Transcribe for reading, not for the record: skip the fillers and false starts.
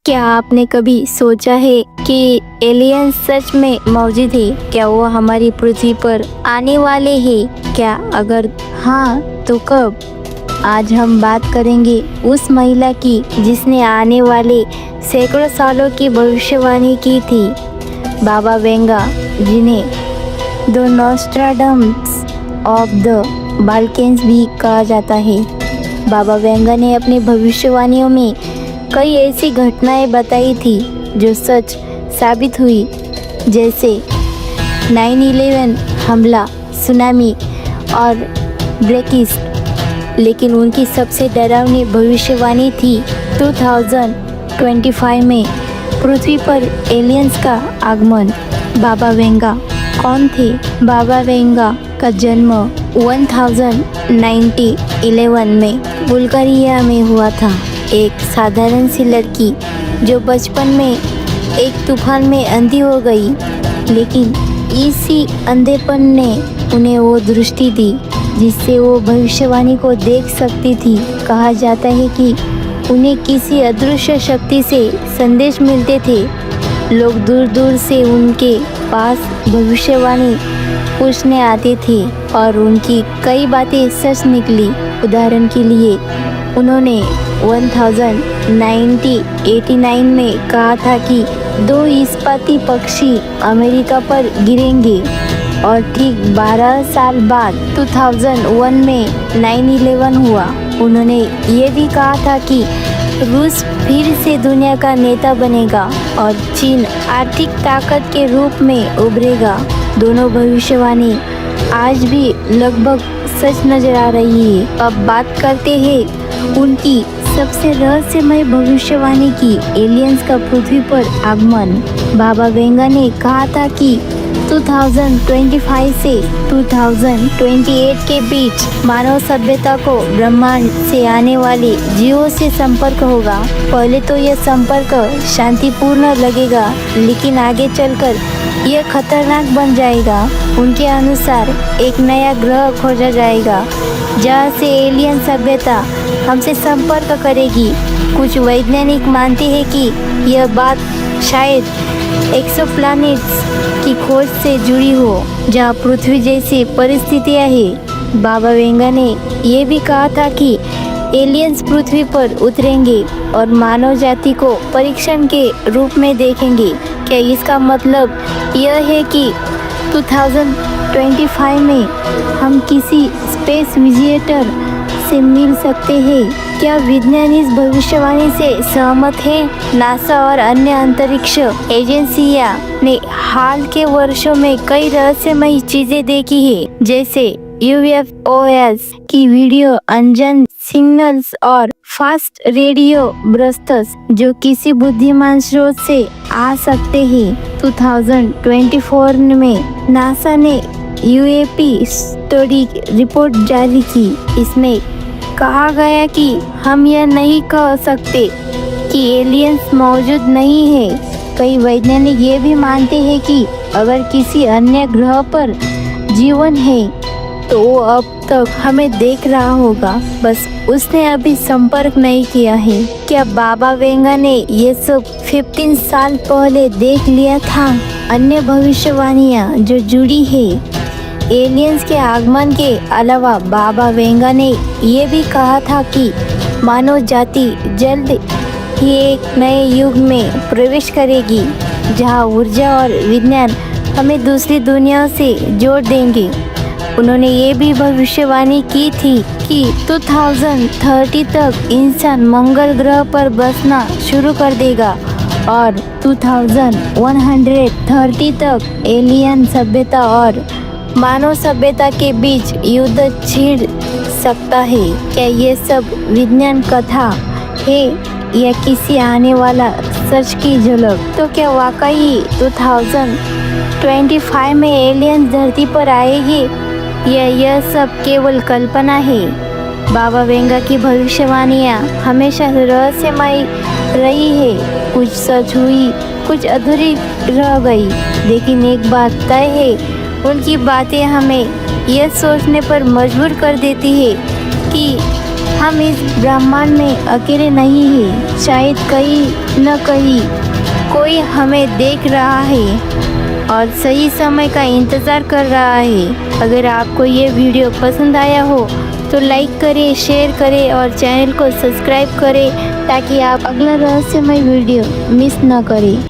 क्या आपने कभी सोचा है कि एलियंस सच में मौजूद है? क्या वो हमारी पृथ्वी पर आने वाले हैं क्या? अगर हाँ तो कब? आज हम बात करेंगे उस महिला की जिसने आने वाले सैकड़ों सालों की भविष्यवाणी की थी, बाबा वेंगा, जिन्हें द नॉस्ट्राडम्स ऑफ द बाल्कन्स भी कहा जाता है। बाबा वेंगा ने अपनी भविष्यवाणियों में कई ऐसी घटनाएं बताई थी जो सच साबित हुई, जैसे 9/11 हमला, सुनामी और ब्रेकिस्ट। लेकिन उनकी सबसे डरावनी भविष्यवाणी थी 2025 में पृथ्वी पर एलियंस का आगमन। बाबा वेंगा कौन थे? बाबा वेंगा का जन्म 1011 में बुल्गारिया में हुआ था। एक साधारण सी लड़की जो बचपन में एक तूफान में अंधी हो गई, लेकिन इसी अंधेपन ने उन्हें वो दृष्टि दी जिससे वो भविष्यवाणी को देख सकती थी। कहा जाता है कि उन्हें किसी अदृश्य शक्ति से संदेश मिलते थे। लोग दूर दूर से उनके पास भविष्यवाणी पूछने आते थे और उनकी कई बातें सच निकली। उदाहरण के लिए उन्होंने 1989 में कहा था कि 2 इस्पाती पक्षी अमेरिका पर गिरेंगे, और ठीक 12 साल बाद 2001 में 9/11 हुआ। उन्होंने ये भी कहा था कि रूस फिर से दुनिया का नेता बनेगा और चीन आर्थिक ताकत के रूप में उभरेगा। दोनों भविष्यवाणी आज भी लगभग सच नजर आ रही है। अब बात करते हैं उनकी सबसे रहस्यमय भविष्यवाणी की, एलियंस का पृथ्वी पर आगमन। बाबा वेंगा ने कहा था कि 2025 से 2028 के बीच मानव सभ्यता को ब्रह्मांड से आने वाले जीवों से संपर्क होगा। पहले तो यह संपर्क शांतिपूर्ण लगेगा, लेकिन आगे चलकर यह खतरनाक बन जाएगा। उनके अनुसार एक नया ग्रह खोजा जाएगा जहाँ से एलियन सभ्यता हमसे संपर्क करेगी। कुछ वैज्ञानिक मानते हैं कि यह बात शायद एक्सोप्लैनेट्स की खोज से जुड़ी हो जहाँ पृथ्वी जैसी परिस्थितियाँ हैं। बाबा वेंगा ने यह भी कहा था कि एलियंस पृथ्वी पर उतरेंगे और मानव जाति को परीक्षण के रूप में देखेंगे। क्या इसका मतलब यह है कि 2025 में हम किसी स्पेस विजिटर से मिल सकते हैं? क्या विज्ञान इस भविष्यवाणी से सहमत है? नासा और अन्य अंतरिक्ष एजेंसियां ने हाल के वर्षों में कई रहस्यमय चीजें देखी है, जैसे UFOs की वीडियो, अनजान सिग्नल्स और फास्ट रेडियो बर्स्ट्स जो किसी बुद्धिमान स्रोत से आ सकते हैं। 2024 में नासा ने UAP स्टडी रिपोर्ट जारी की। इसमें कहा गया कि हम यह नहीं कह सकते कि एलियंस मौजूद नहीं है। कई वैज्ञानिक ये भी मानते हैं कि अगर किसी अन्य ग्रह पर जीवन है तो वो अब तक हमें देख रहा होगा, बस उसने अभी संपर्क नहीं किया है। क्या बाबा वेंगा ने ये सब 15 साल पहले देख लिया था? अन्य भविष्यवाणियाँ जो जुड़ी है एलियंस के आगमन के अलावा, बाबा वेंगा ने ये भी कहा था कि मानव जाति जल्द ही एक नए युग में प्रवेश करेगी जहाँ ऊर्जा और विज्ञान हमें दूसरी दुनियाओं से जोड़ देंगे। उन्होंने ये भी भविष्यवाणी की थी कि 2030 तक इंसान मंगल ग्रह पर बसना शुरू कर देगा और 2130 तक एलियन सभ्यता और मानव सभ्यता के बीच युद्ध छिड़ सकता है। क्या ये सब विज्ञान कथा है या किसी आने वाला सच की झलक? तो क्या वाकई 2025 में एलियंस धरती पर आएगी या यह सब केवल कल्पना है? बाबा वेंगा की भविष्यवाणियाँ हमेशा रहस्यमय रही है। कुछ सच हुई, कुछ अधूरी रह गई, लेकिन एक बात तय है, उनकी बातें हमें यह सोचने पर मजबूर कर देती है कि हम इस ब्रह्मांड में अकेले नहीं हैं। शायद कहीं न कहीं कोई हमें देख रहा है और सही समय का इंतज़ार कर रहा है। अगर आपको ये वीडियो पसंद आया हो तो लाइक करें, शेयर करें और चैनल को सब्सक्राइब करें ताकि आप अगला रहस्यमय वीडियो मिस न करें।